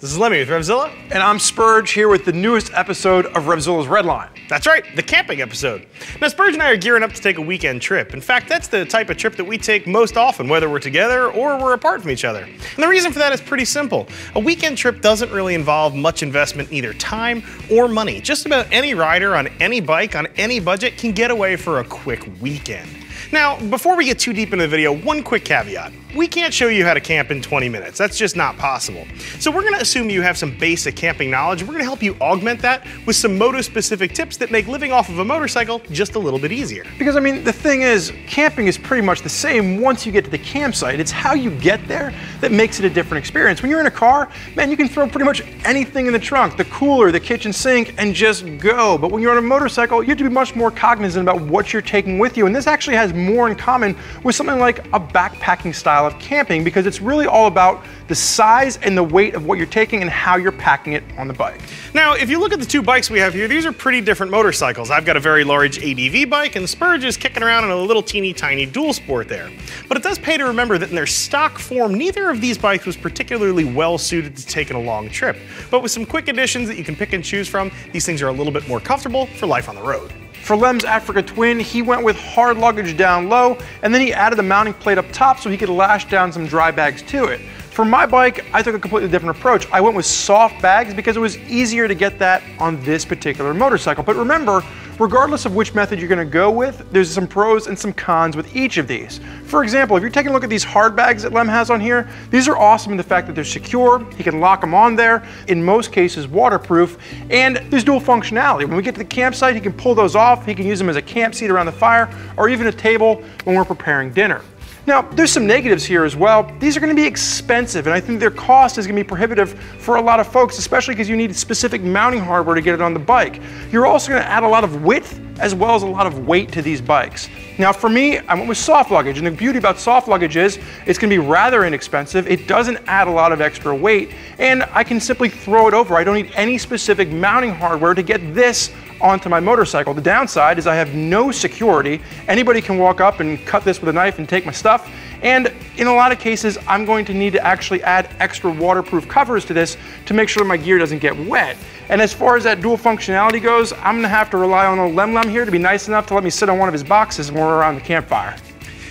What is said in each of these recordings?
This is Lemmy with RevZilla. And I'm Spurge here with the newest episode of RevZilla's Redline. That's right, the camping episode. Now, Spurge and I are gearing up to take a weekend trip. In fact, that's the type of trip that we take most often, whether we're together or we're apart from each other. And the reason for that is pretty simple. A weekend trip doesn't really involve much investment in either time or money. Just about any rider on any bike on any budget can get away for a quick weekend. Now, before we get too deep into the video, one quick caveat. We can't show you how to camp in 20 minutes. That's just not possible. So we're gonna assume you have some basic camping knowledge. We're gonna help you augment that with some moto-specific tips that make living off of a motorcycle just a little bit easier. Because I mean, the thing is, camping is pretty much the same once you get to the campsite. It's how you get there that makes it a different experience. When you're in a car, man, you can throw pretty much anything in the trunk, the cooler, the kitchen sink, and just go. But when you're on a motorcycle, you have to be much more cognizant about what you're taking with you. And this actually has more in common with something like a backpacking style of camping, because it's really all about the size and the weight of what you're taking and how you're packing it on the bike. Now, if you look at the two bikes we have here, these are pretty different motorcycles. I've got a very large ADV bike, and Spurge is kicking around in a little teeny tiny dual sport there. But it does pay to remember that in their stock form, neither of these bikes was particularly well suited to taking a long trip. But with some quick additions that you can pick and choose from, these things are a little bit more comfortable for life on the road. For Lem's Africa Twin, he went with hard luggage down low, and then he added a mounting plate up top so he could lash down some dry bags to it. For my bike, I took a completely different approach. I went with soft bags because it was easier to get that on this particular motorcycle. But remember, regardless of which method you're gonna go with, there's some pros and some cons with each of these. For example, if you're taking a look at these hard bags that Lem has on here, these are awesome in the fact that they're secure, he can lock them on there, in most cases waterproof, and there's dual functionality. When we get to the campsite, he can pull those off, he can use them as a camp seat around the fire, or even a table when we're preparing dinner. Now, there's some negatives here as well. These are gonna be expensive, and I think their cost is gonna be prohibitive for a lot of folks, especially because you need specific mounting hardware to get it on the bike. You're also gonna add a lot of width as well as a lot of weight to these bikes. Now for me, I went with soft luggage, and the beauty about soft luggage is it's gonna be rather inexpensive, it doesn't add a lot of extra weight, and I can simply throw it over. I don't need any specific mounting hardware to get this onto my motorcycle. The downside is I have no security. Anybody can walk up and cut this with a knife and take my stuff. And in a lot of cases, I'm going to need to actually add extra waterproof covers to this to make sure my gear doesn't get wet. And as far as that dual functionality goes, I'm gonna have to rely on old Lem here to be nice enough to let me sit on one of his boxes when we're around the campfire.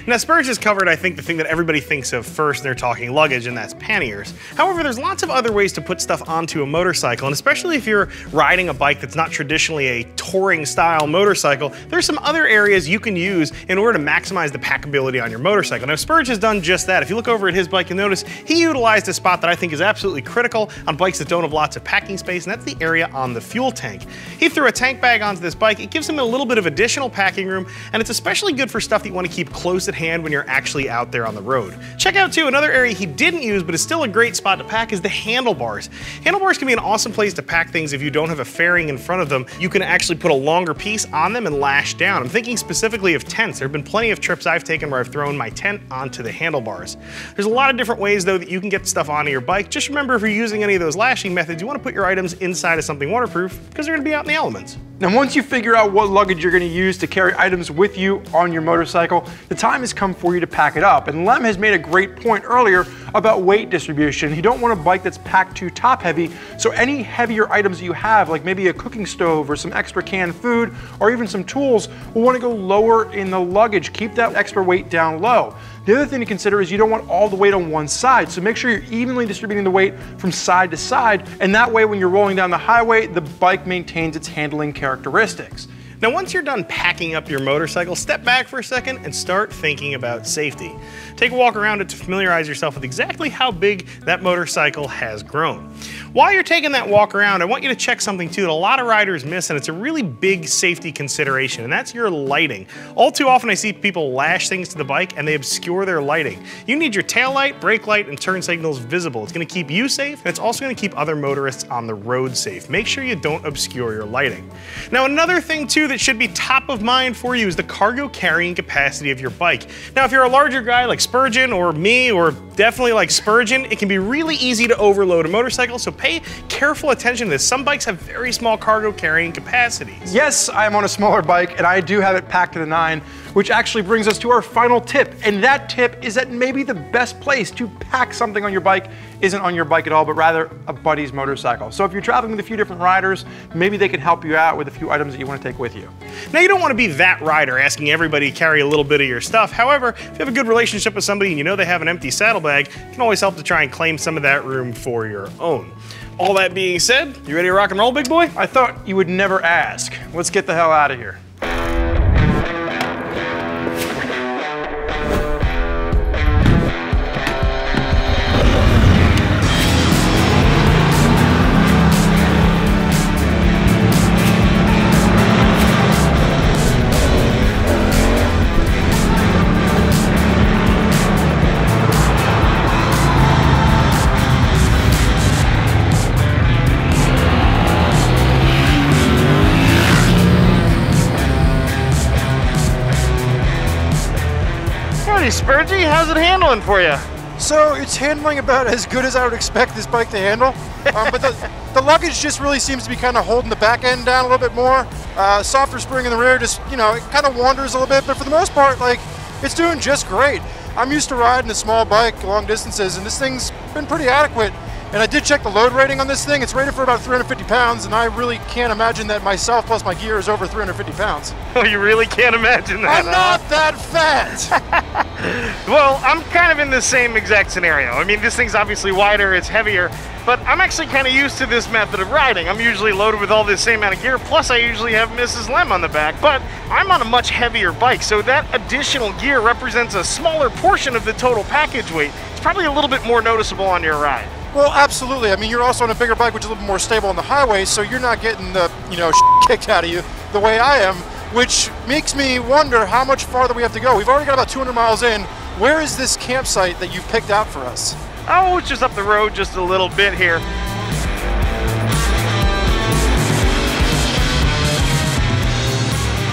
Now, Spurge has covered, I think, the thing that everybody thinks of first when they're talking luggage, and that's panniers. However, there's lots of other ways to put stuff onto a motorcycle, and especially if you're riding a bike that's not traditionally a touring style motorcycle, there's some other areas you can use in order to maximize the packability on your motorcycle. Now, Spurge has done just that. If you look over at his bike, you'll notice he utilized a spot that I think is absolutely critical on bikes that don't have lots of packing space, and that's the area on the fuel tank. He threw a tank bag onto this bike. It gives him a little bit of additional packing room, and it's especially good for stuff that you want to keep close at hand when you're actually out there on the road. Check out too, another area he didn't use but is still a great spot to pack is the handlebars. Handlebars can be an awesome place to pack things if you don't have a fairing in front of them. You can actually put a longer piece on them and lash down. I'm thinking specifically of tents. There have been plenty of trips I've taken where I've thrown my tent onto the handlebars. There's a lot of different ways though that you can get stuff onto your bike. Just remember, if you're using any of those lashing methods, you want to put your items inside of something waterproof because they're going to be out in the elements. Now, once you figure out what luggage you're gonna use to carry items with you on your motorcycle, the time has come for you to pack it up. And Lem has made a great point earlier about weight distribution. You don't want a bike that's packed too top heavy, so any heavier items that you have, like maybe a cooking stove or some extra canned food, or even some tools, will wanna go lower in the luggage. Keep that extra weight down low. The other thing to consider is you don't want all the weight on one side, so make sure you're evenly distributing the weight from side to side, and that way when you're rolling down the highway, the bike maintains its handling characteristics. Now, once you're done packing up your motorcycle, step back for a second and start thinking about safety. Take a walk around it to familiarize yourself with exactly how big that motorcycle has grown. While you're taking that walk around, I want you to check something too that a lot of riders miss, and it's a really big safety consideration, and that's your lighting. All too often I see people lash things to the bike and they obscure their lighting. You need your tail light, brake light, and turn signals visible. It's gonna keep you safe, and it's also gonna keep other motorists on the road safe. Make sure you don't obscure your lighting. Now, another thing too that should be top of mind for you is the cargo carrying capacity of your bike. Now, if you're a larger guy like Spurgeon or me or Definitely like Spurgeon, it can be really easy to overload a motorcycle, so pay careful attention to this. Some bikes have very small cargo carrying capacities. Yes, I am on a smaller bike, and I do have it packed to the 9, which actually brings us to our final tip. And that tip is that maybe the best place to pack something on your bike isn't on your bike at all, but rather a buddy's motorcycle. So if you're traveling with a few different riders, maybe they can help you out with a few items that you want to take with you. Now, you don't want to be that rider asking everybody to carry a little bit of your stuff. However, if you have a good relationship with somebody and you know they have an empty saddlebag, it can always help to try and claim some of that room for your own. All that being said, you ready to rock and roll, big boy? I thought you would never ask. Let's get the hell out of here. Spurgy, how's it handling for you? So it's handling about as good as I would expect this bike to handle, but the luggage just really seems to be kind of holding the back end down a little bit more. Softer spring in the rear, just, you know, it kind of wanders a little bit, but for the most part, like, it's doing just great. I'm used to riding a small bike long distances, and this thing's been pretty adequate. And I did check the load rating on this thing. It's rated for about 350 pounds, and I really can't imagine that myself plus my gear is over 350 pounds. Oh, you really can't imagine that, I'm not that fat! Well, I'm kind of in the same exact scenario. I mean, this thing's obviously wider, it's heavier, but I'm actually kind of used to this method of riding. I'm usually loaded with all this same amount of gear, plus I usually have Mrs. Lem on the back, but I'm on a much heavier bike, so that additional gear represents a smaller portion of the total package weight. It's probably a little bit more noticeable on your ride. Well, absolutely. I mean, you're also on a bigger bike, which is a little bit more stable on the highway, so you're not getting the, you know, kicked out of you the way I am, which makes me wonder how much farther we have to go. We've already got about 200 miles in. Where is this campsite that you've picked out for us? Oh, it's just up the road just a little bit here.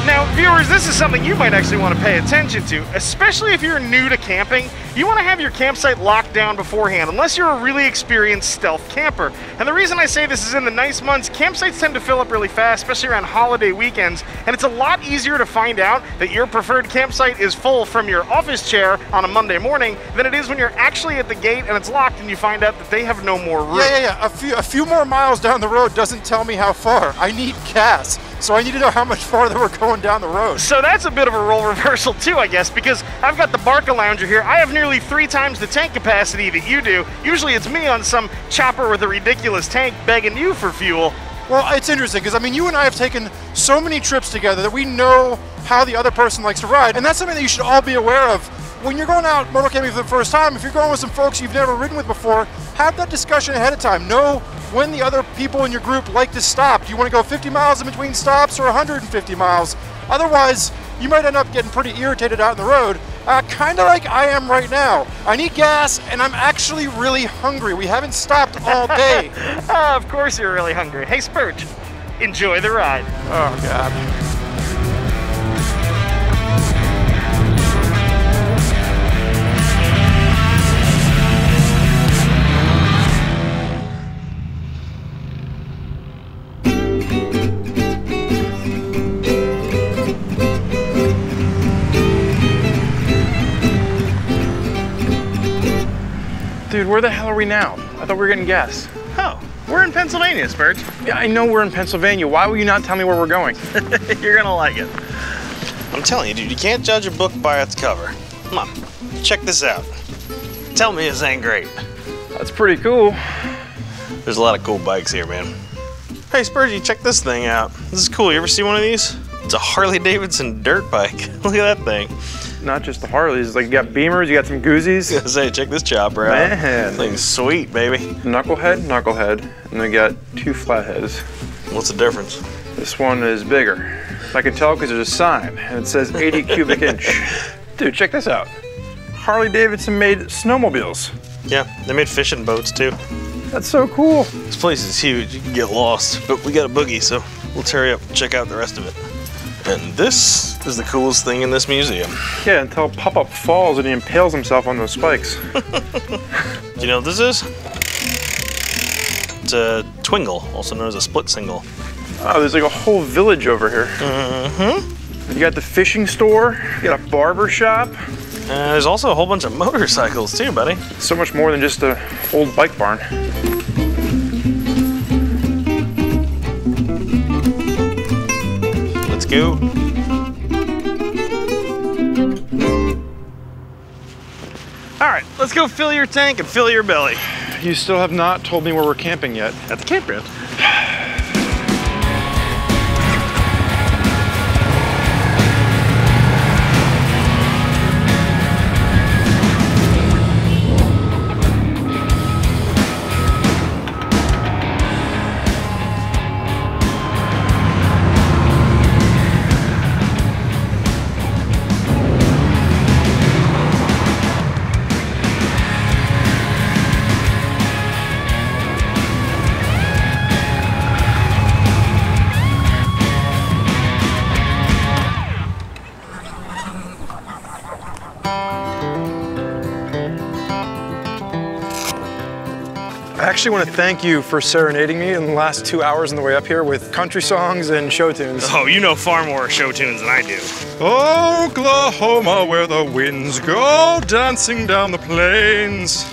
Now, viewers, this is something you might actually want to pay attention to, especially if you're new to camping. You want to have your campsite locked down beforehand, unless you're a really experienced stealth camper. And the reason I say this is in the nice months, campsites tend to fill up really fast, especially around holiday weekends, and it's a lot easier to find out that your preferred campsite is full from your office chair on a Monday morning than it is when you're actually at the gate and it's locked and you find out that they have no more room. Yeah. A few more miles down the road doesn't tell me how far. I need gas, so I need to know how much farther we're going down the road. So that's a bit of a role reversal too, I guess, because I've got the Barca Lounger here. I have nearly 3 times the tank capacity that you do. Usually it's me on some chopper with a ridiculous tank begging you for fuel. Well, it's interesting because, I mean, you and I have taken so many trips together that we know how the other person likes to ride, and that's something that you should all be aware of. When you're going out moto-camping for the first time, if you're going with some folks you've never ridden with before, have that discussion ahead of time. Know when the other people in your group like to stop. Do you want to go 50 miles in between stops or 150 miles? Otherwise, you might end up getting pretty irritated out on the road, kind of like I am right now. I need gas, and I'm actually really hungry. We haven't stopped all day. Of course you're really hungry. Hey, Spurge, enjoy the ride. Oh, God. Dude, where the hell are we now? I thought we were getting gas. Oh, we're in Pennsylvania, Spurge. Yeah, I know we're in Pennsylvania. Why will you not tell me where we're going? You're gonna like it. I'm telling you, dude, you can't judge a book by its cover. Come on, check this out. Tell me this ain't great. That's pretty cool. There's a lot of cool bikes here, man. Hey, Spurgy, check this thing out. This is cool. You ever see one of these? It's a Harley-Davidson dirt bike. Look at that thing. Not just the Harleys, like you got Beamers, you got some Goozies. I was gonna say, check this chopper out. Man. This thing's sweet, baby. Knucklehead, and they got 2 flatheads. What's the difference? This one is bigger. I can tell because there's a sign, and it says 80 cubic inch. Dude, check this out. Harley-Davidson made snowmobiles. Yeah, they made fishing boats, too. That's so cool. This place is huge. You can get lost, but we got a boogie, so let's hurry up and check out the rest of it. And this is the coolest thing in this museum. Yeah, until Pop-Up falls and he impales himself on those spikes. Do you know what this is? It's a twingle, also known as a split single. Oh, there's like a whole village over here. Mm-hmm. You got the fishing store, you got a barber shop. There's also a whole bunch of motorcycles too, buddy. So much more than just an old bike barn. Let's go. All right, let's go fill your tank and fill your belly. You still have not told me where we're camping yet. At the campground. I actually want to thank you for serenading me in the last 2 hours on the way up here with country songs and show tunes. Oh, you know far more show tunes than I do. Oklahoma, where the winds go dancing down the plains.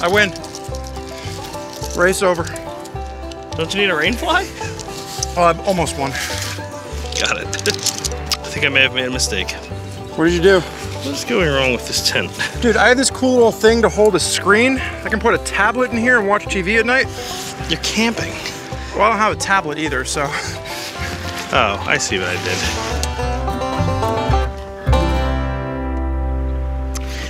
I win. Race over. Don't you need a rain fly? Oh, I almost won. Got it. I think I may have made a mistake. What did you do? What's going wrong with this tent? Dude, I have this cool little thing to hold a screen. I can put a tablet in here and watch TV at night. You're camping. Well, I don't have a tablet either, so. Oh, I see what I did.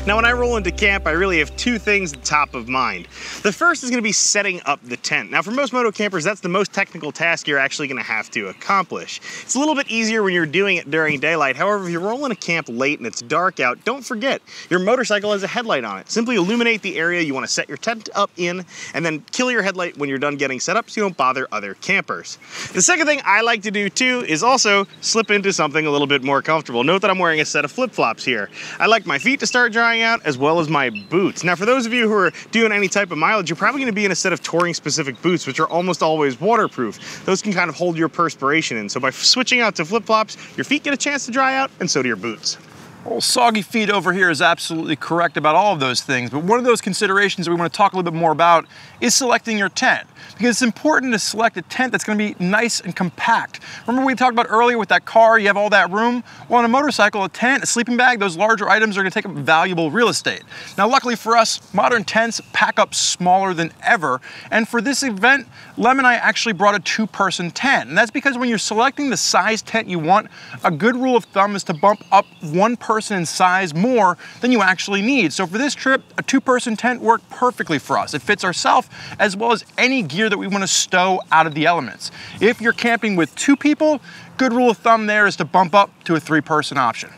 Now, when I roll into camp, I really have two things top of mind. The first is going to be setting up the tent. Now, for most moto campers, that's the most technical task you're actually going to have to accomplish. It's a little bit easier when you're doing it during daylight. However, if you're rolling a camp late and it's dark out, don't forget, your motorcycle has a headlight on it. Simply illuminate the area you want to set your tent up in, and then kill your headlight when you're done getting set up so you don't bother other campers. The second thing I like to do too is also slip into something a little bit more comfortable. Note that I'm wearing a set of flip-flops here. I like my feet to start drying out as well as my boots. Now, for those of you who are doing any type of mileage, you're probably going to be in a set of touring specific boots, which are almost always waterproof. Those can kind of hold your perspiration in. So by switching out to flip-flops, your feet get a chance to dry out, and so do your boots. Old Soggy Feet over here is absolutely correct about all of those things, but one of those considerations that we want to talk a little bit more about is selecting your tent, because it's important to select a tent that's going to be nice and compact. Remember we talked about earlier with that car, you have all that room? Well, on a motorcycle, a tent, a sleeping bag, those larger items are going to take up valuable real estate. Now, luckily for us, modern tents pack up smaller than ever, and for this event, Lem and I actually brought a two-person tent, and that's because when you're selecting the size tent you want, a good rule of thumb is to bump up one person in size more than you actually need. So for this trip, a two-person tent worked perfectly for us. It fits ourselves as well as any gear that we want to stow out of the elements. If you're camping with two people, good rule of thumb there is to bump up to a three-person option.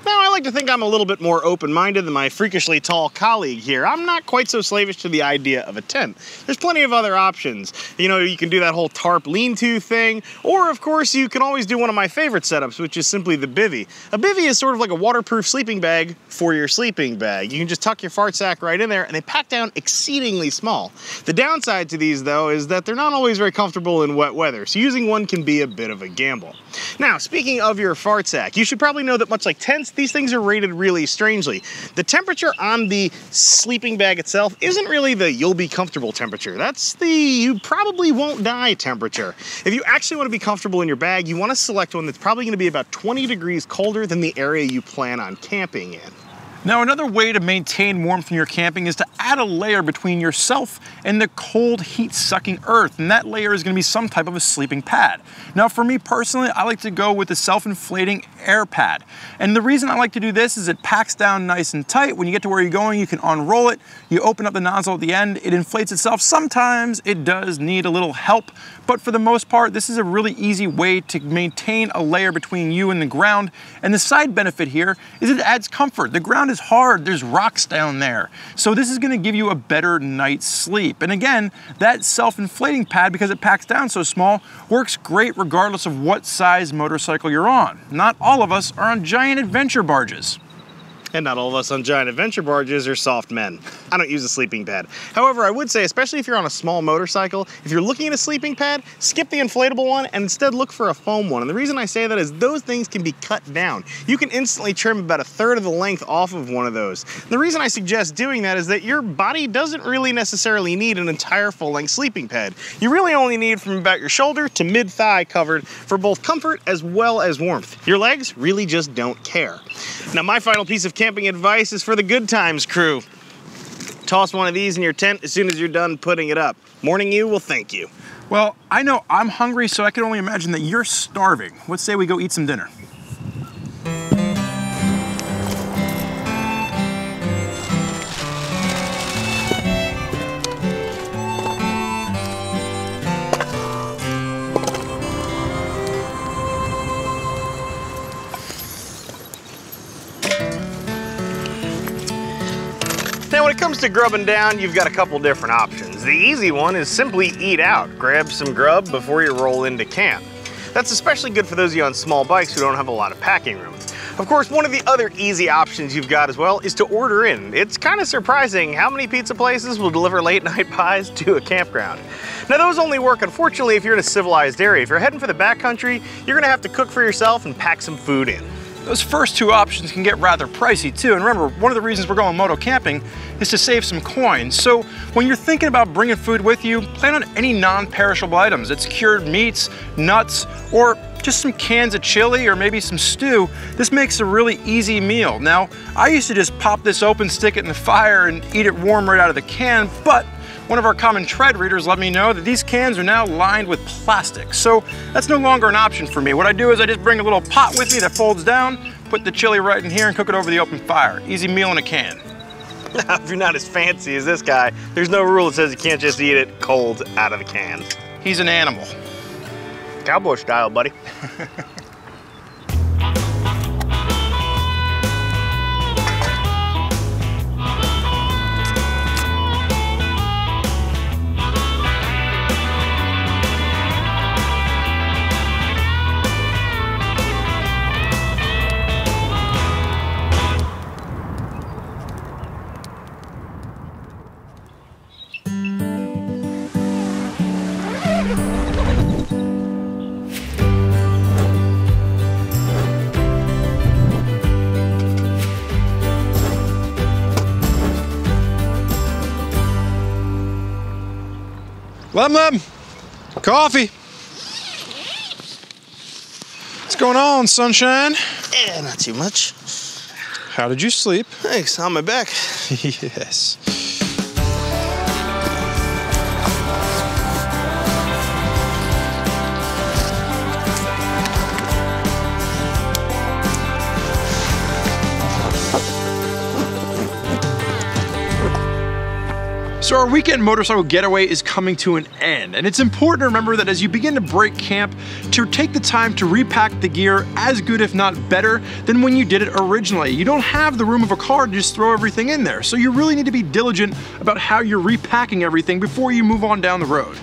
Now, I like to think I'm a little bit more open-minded than my freakishly tall colleague here. I'm not quite so slavish to the idea of a tent. There's plenty of other options. You know, you can do that whole tarp lean-to thing, or of course, you can always do one of my favorite setups, which is simply the bivvy. A bivvy is sort of like a waterproof sleeping bag for your sleeping bag. You can just tuck your fart sack right in there, and they pack down exceedingly small. The downside to these, though, is that they're not always very comfortable in wet weather, so using one can be a bit of a gamble. Now, speaking of your fart sack, you should probably know that much like tents, these things are rated really strangely. The temperature on the sleeping bag itself isn't really the you'll be comfortable temperature. That's the you probably won't die temperature. If you actually want to be comfortable in your bag, you want to select one that's probably going to be about 20 degrees colder than the area you plan on camping in. Now, another way to maintain warmth when you're camping is to add a layer between yourself and the cold, heat-sucking earth, and that layer is going to be some type of a sleeping pad. Now, for me personally, I like to go with the self-inflating air pad, and the reason I like to do this is it packs down nice and tight. When you get to where you're going, you can unroll it, you open up the nozzle at the end, it inflates itself. Sometimes it does need a little help, but for the most part, this is a really easy way to maintain a layer between you and the ground, and the side benefit here is it adds comfort. The ground is is hard, there's rocks down there. So this is gonna give you a better night's sleep. And again, that self-inflating pad, because it packs down so small, works great regardless of what size motorcycle you're on. Not all of us are on giant adventure barges. And not all of us on giant adventure barges are soft men. I don't use a sleeping pad. However, I would say, especially if you're on a small motorcycle, if you're looking at a sleeping pad, skip the inflatable one and instead look for a foam one. And the reason I say that is those things can be cut down. You can instantly trim about 1/3 of the length off of one of those. And the reason I suggest doing that is that your body doesn't really necessarily need an entire full-length sleeping pad. You really only need from about your shoulder to mid-thigh covered for both comfort as well as warmth. Your legs really just don't care. Now, my final piece of camping advice is for the Good Times crew. Toss one of these in your tent as soon as you're done putting it up. Morning you will thank you. Well, I know I'm hungry, so I can only imagine that you're starving. Let's say we go eat some dinner. Now, when it comes to grubbing down, you've got a couple different options. The easy one is simply eat out. Grab some grub before you roll into camp. That's especially good for those of you on small bikes who don't have a lot of packing room. Of course, one of the other easy options you've got as well is to order in. It's kind of surprising how many pizza places will deliver late night pies to a campground. Now, those only work, unfortunately, if you're in a civilized area. If you're heading for the backcountry, you're gonna have to cook for yourself and pack some food in. Those first two options can get rather pricey too, and remember, one of the reasons we're going moto camping is to save some coins. So when you're thinking about bringing food with you, plan on any non-perishable items. It's cured meats, nuts, or just some cans of chili or maybe some stew. This makes a really easy meal. Now, I used to just pop this open, stick it in the fire, and eat it warm right out of the can, but one of our common tread readers let me know that these cans are now lined with plastic, so that's no longer an option for me. What I do is I just bring a little pot with me that folds down, put the chili right in here and cook it over the open fire. Easy meal in a can. If you're not as fancy as this guy, there's no rule that says you can't just eat it cold out of the can. He's an animal. Cowboy style, buddy. Lem, coffee. What's going on, sunshine? Yeah, not too much. How did you sleep? Thanks, on my back. Yes. So our weekend motorcycle getaway is coming to an end, and it's important to remember that as you begin to break camp, to take the time to repack the gear as good if not better than when you did it originally. You don't have the room of a car to just throw everything in there, so you really need to be diligent about how you're repacking everything before you move on down the road.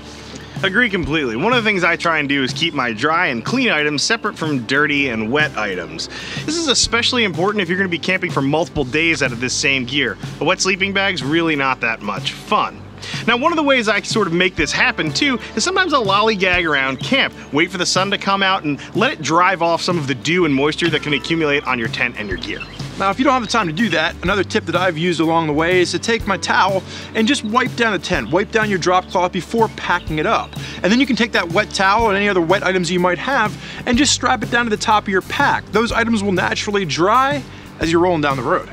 Agree completely. One of the things I try and do is keep my dry and clean items separate from dirty and wet items. This is especially important if you're going to be camping for multiple days out of this same gear. A wet sleeping bag's really not that much fun. Now, one of the ways I sort of make this happen too is sometimes I'll lollygag around camp, wait for the sun to come out and let it drive off some of the dew and moisture that can accumulate on your tent and your gear. Now, if you don't have the time to do that, another tip that I've used along the way is to take my towel and just wipe down the tent, wipe down your drop cloth before packing it up. And then you can take that wet towel and any other wet items you might have and just strap it down to the top of your pack. Those items will naturally dry as you're rolling down the road.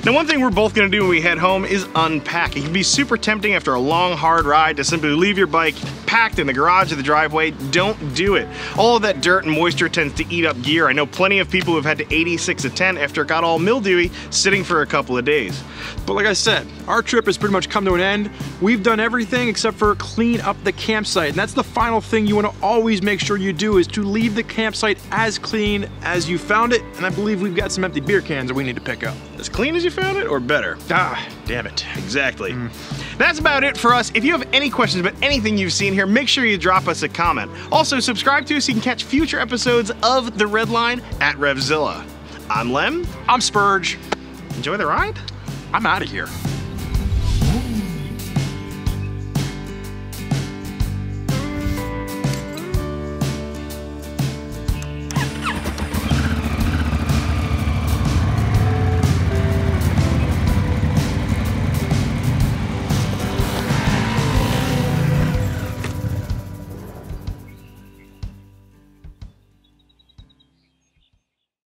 Now, one thing we're both gonna do when we head home is unpack. It can be super tempting after a long, hard ride to simply leave your bike packed in the garage or the driveway. Don't do it. All of that dirt and moisture tends to eat up gear. I know plenty of people who've had to 86 a tent after it got all mildewy sitting for a couple of days. But like I said, our trip has pretty much come to an end. We've done everything except for clean up the campsite. And that's the final thing you want to always make sure you do, is to leave the campsite as clean as you found it. And I believe we've got some empty beer cans that we need to pick up. As clean as you found it, or better? Ah, damn it. Exactly. That's about it for us. If you have any questions about anything you've seen here, make sure you drop us a comment. Also, subscribe to us so you can catch future episodes of The Redline at RevZilla. I'm Lem. I'm Spurge. Enjoy the ride. I'm out of here.